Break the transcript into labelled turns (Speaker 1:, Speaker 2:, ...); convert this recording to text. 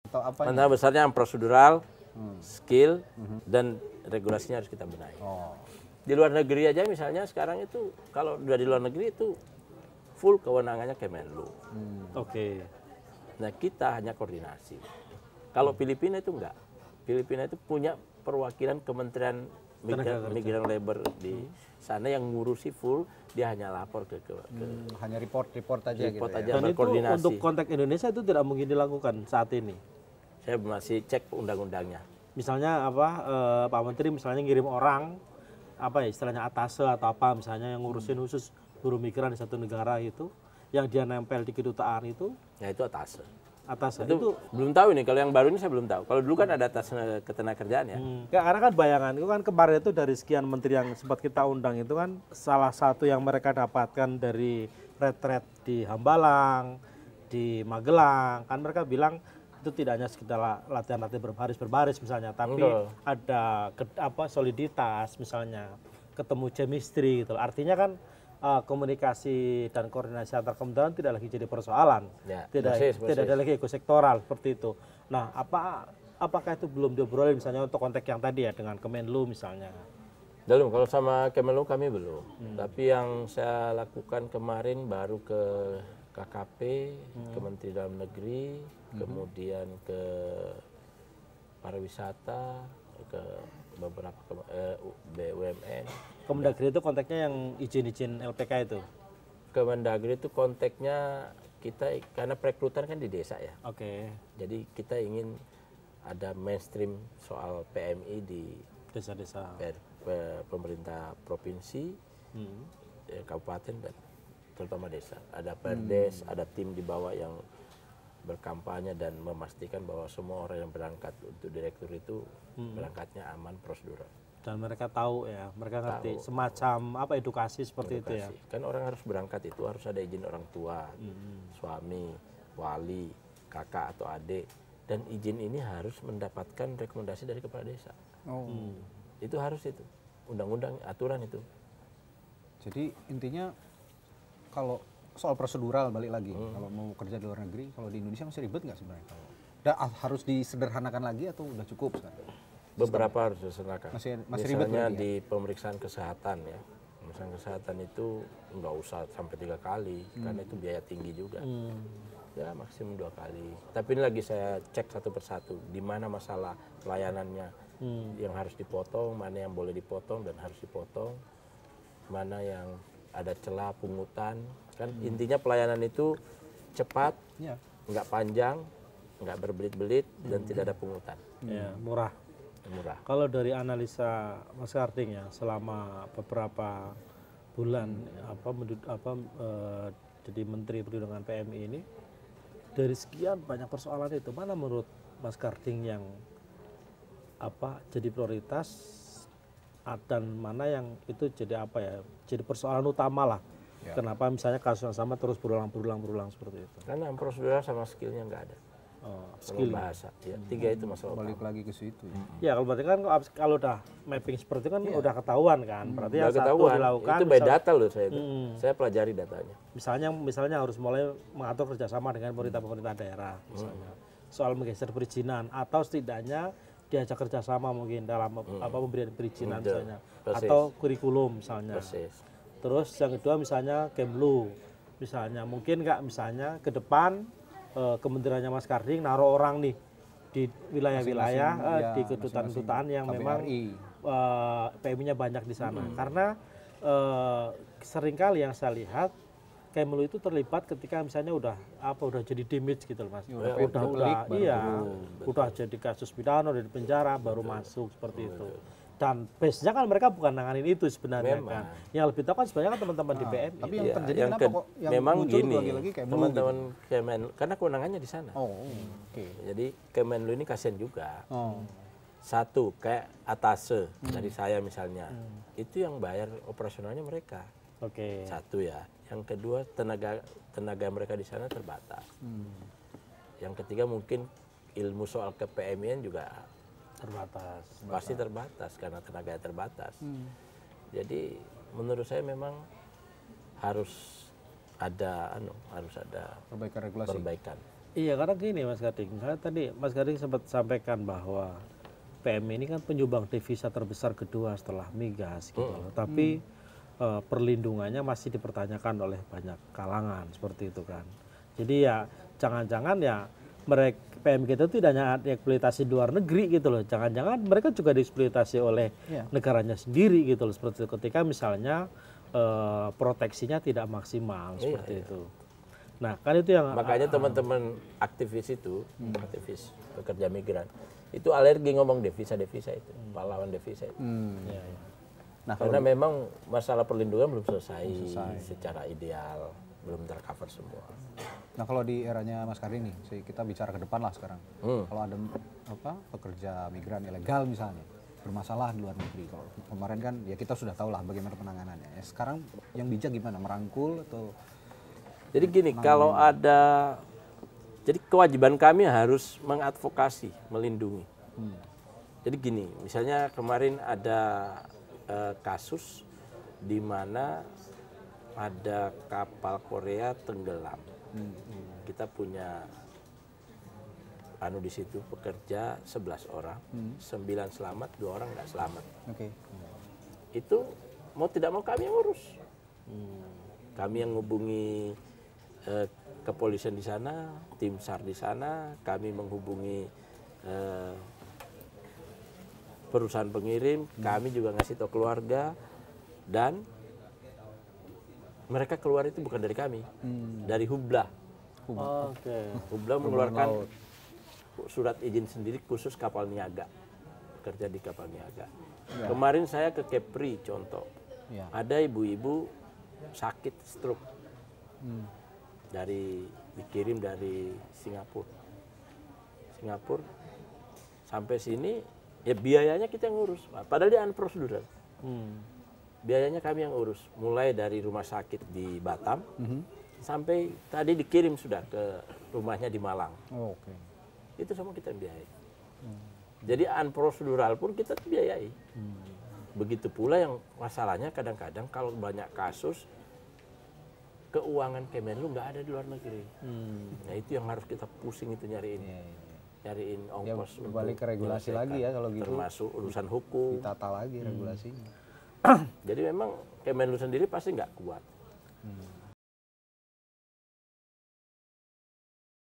Speaker 1: Atau apa?
Speaker 2: Masalah besarnya yang prosedural, skill, dan regulasinya harus kita benahi.
Speaker 1: Oh.
Speaker 2: Di luar negeri aja misalnya sekarang itu, kalau udah di luar negeri itu full kewenangannya Kemenlu.
Speaker 3: Oke.
Speaker 2: Nah kita hanya koordinasi. Kalau Filipina itu enggak. Filipina itu punya perwakilan Kementerian Migran Labor di sana yang ngurusi full, dia hanya lapor ke
Speaker 1: Hanya report aja
Speaker 2: report
Speaker 1: gitu
Speaker 2: aja,
Speaker 1: ya.
Speaker 3: Dan itu
Speaker 2: berkoordinasi.
Speaker 3: untuk konteks Indonesia itu tidak mungkin dilakukan saat ini.
Speaker 2: Saya masih cek undang-undangnya.
Speaker 3: Misalnya apa Pak Menteri misalnya ngirim orang apa ya istilahnya atase atau apa misalnya yang ngurusin khusus buruh migran di satu negara itu yang dia nempel di kedutaan itu
Speaker 2: Ya itu atas.
Speaker 3: itu
Speaker 2: Belum tahu nih, kalau yang baru ini saya belum tahu. Kalau dulu kan ada atas ketenagakerjaan ya.
Speaker 3: Ya, karena kan bayangan itu kan kemarin itu dari sekian menteri yang sempat kita undang itu kan salah satu yang mereka dapatkan dari retret di Hambalang, di Magelang, kan mereka bilang itu tidak hanya sekedar latihan-latihan berbaris misalnya, tapi ada soliditas misalnya, ketemu chemistry gitu. Artinya kan komunikasi dan koordinasi antar kementerian tidak lagi jadi persoalan,
Speaker 2: Ya,
Speaker 3: tidak ada lagi ekosektoral seperti itu. Nah, apakah itu belum diobrolin misalnya untuk konteks yang tadi ya dengan Kemenlu misalnya?
Speaker 2: Belum, kalau sama Kemenlu kami belum. Tapi yang saya lakukan kemarin baru ke KKP, Kementerian Dalam Negeri, kemudian ke pariwisata, ke beberapa BUMN.
Speaker 3: Kemendagri itu konteksnya yang izin-izin LPK itu?
Speaker 2: Kemendagri itu konteksnya kita, karena perekrutan kan di desa ya.
Speaker 3: Oke.
Speaker 2: Jadi kita ingin ada mainstream soal PMI di
Speaker 3: Desa-desa.
Speaker 2: pemerintah provinsi, kabupaten, dan terutama desa. Ada perdes, ada tim di bawah yang berkampanye dan memastikan bahwa semua orang yang berangkat untuk direktur itu berangkatnya aman, prosedural.
Speaker 3: Dan mereka tahu ya, mereka ngerti semacam apa edukasi seperti itu ya.
Speaker 2: Kan orang harus berangkat itu harus ada izin orang tua, suami, wali, kakak atau adik, dan izin ini harus mendapatkan rekomendasi dari kepala desa. Itu harus itu, undang-undang, aturan itu.
Speaker 1: Jadi intinya kalau soal prosedural balik lagi, kalau mau kerja di luar negeri, kalau di Indonesia masih ribet nggak sebenarnya? Harus disederhanakan lagi atau udah cukup sekarang?
Speaker 2: Beberapa harus disederhanakan.
Speaker 1: Masih ribet
Speaker 2: Misalnya
Speaker 1: berarti ya?
Speaker 2: di pemeriksaan kesehatan ya, pemeriksaan kesehatan itu nggak usah sampai 3 kali, karena itu biaya tinggi juga. Ya maksimum 2 kali. Tapi ini lagi saya cek satu persatu, di mana masalah pelayanannya yang harus dipotong, mana yang boleh dipotong dan harus dipotong, mana yang ada celah pungutan. Kan intinya pelayanan itu cepat, nggak panjang, nggak berbelit-belit, dan tidak ada pungutan.
Speaker 3: Ya, murah.
Speaker 2: Murah.
Speaker 3: Kalau dari analisa Mas Karting ya, selama beberapa bulan jadi Menteri Perlindungan PMI ini, dari sekian banyak persoalan itu, mana menurut Mas Karting yang jadi prioritas dan mana yang itu jadi jadi persoalan utama lah. Kenapa misalnya kasus yang sama terus berulang seperti itu?
Speaker 2: Karena prosedural sama skillnya nggak ada. Skill bahasa, ya, 3 itu masalah.
Speaker 1: Balik lagi ke situ.
Speaker 3: Ya kalau berarti kan kalau udah mapping seperti itu kan udah ketahuan kan, berarti yang satu dilakukan.
Speaker 2: Itu by data loh saya itu. Saya pelajari datanya.
Speaker 3: Misalnya harus mulai mengatur kerjasama dengan pemerintah daerah, misalnya soal menggeser perizinan atau setidaknya diajak kerjasama mungkin dalam pemberian perizinan misalnya, atau kurikulum misalnya. Terus yang kedua misalnya Kemlu, misalnya mungkin nggak misalnya ke depan kementeriannya Mas Karting naruh orang nih di wilayah-wilayah di kedutaan-kedutaan yang memang PMI-nya banyak di sana. Karena seringkali yang saya lihat Kemlu itu terlibat ketika misalnya udah jadi damage gitu loh Mas. Udah jadi kasus pidana, udah di penjara baru masuk seperti itu. Dan base-nya kan mereka bukan nanganin itu sebenarnya kan. Yang lebih tahu kan sebenarnya kan teman-teman di PMI.
Speaker 1: Tapi yang terjadi kenapa kok yang
Speaker 2: memang
Speaker 1: muncul
Speaker 2: gini,
Speaker 1: lagi-lagi
Speaker 2: teman-teman Kemenlu, karena kewenangannya di sana. Jadi Kemenlu ini kasihan juga. Satu, kayak atase dari saya misalnya, itu yang bayar operasionalnya mereka. Satu ya. Yang kedua, tenaga mereka di sana terbatas. Yang ketiga mungkin ilmu soal ke-PMI-an juga
Speaker 3: terbatas.
Speaker 2: Pasti terbatas karena tenaga terbatas. Jadi menurut saya memang harus ada perbaikan regulasi.
Speaker 3: Iya, karena gini Mas Gading, saya tadi Mas Gading sempat sampaikan bahwa PMI ini kan penyumbang devisa terbesar kedua setelah migas gitu loh. Tapi perlindungannya masih dipertanyakan oleh banyak kalangan seperti itu kan. Jadi ya jangan-jangan ya mereka PMI kita itu tidak hanya dieksploitasi di luar negeri gitu loh. Jangan-jangan mereka juga dieksploitasi oleh negaranya sendiri gitu loh. Seperti itu ketika misalnya proteksinya tidak maksimal seperti itu. Nah, kan itu yang
Speaker 2: makanya teman-teman aktivis itu, aktivis pekerja migran, itu alergi ngomong devisa-devisa itu, pahlawan devisa itu.
Speaker 3: ya, ya.
Speaker 1: Nah,
Speaker 2: Karena memang masalah perlindungan belum selesai secara ideal, belum tercover semua.
Speaker 1: Nah kalau di eranya Mas Kardi nih, kita bicara ke depan lah sekarang. Kalau ada pekerja migran ilegal misalnya bermasalah di luar negeri, kalau kemarin kan ya kita sudah tahu lah bagaimana penanganannya. Sekarang yang bijak gimana, merangkul atau?
Speaker 2: Jadi gini, kalau ada, jadi kewajiban kami harus mengadvokasi, melindungi. Jadi gini, misalnya kemarin ada kasus di mana ada kapal Korea tenggelam. Kita punya di situ pekerja 11 orang, 9 selamat, 2 orang nggak selamat. Itu mau tidak mau kami yang urus. Kami yang menghubungi kepolisian di sana, tim SAR di sana, kami menghubungi perusahaan pengirim, kami juga ngasih tahu keluarga, dan mereka keluar itu bukan dari kami, dari Hubla. Hubla mengeluarkan surat izin sendiri khusus kapal niaga, kerja di kapal niaga. Kemarin saya ke Kepri contoh, ada ibu-ibu sakit stroke, dikirim dari Singapura sampai sini, ya biayanya kita yang ngurus, padahal dia unprocedural. Biayanya kami yang urus, mulai dari rumah sakit di Batam sampai tadi dikirim sudah ke rumahnya di Malang. Itu semua kita biayai. Jadi unprocedural pun kita biayai. Begitu pula yang masalahnya kadang-kadang kalau banyak kasus keuangan Kemenlu nggak ada di luar negeri. Nah itu yang harus kita pusing itu nyariin ongkos.
Speaker 1: Ya, balik ke regulasi lagi ya kalau gitu.
Speaker 2: Termasuk urusan hukum.
Speaker 1: Ditata lagi regulasinya.
Speaker 2: Jadi memang Kemenlu sendiri pasti nggak kuat.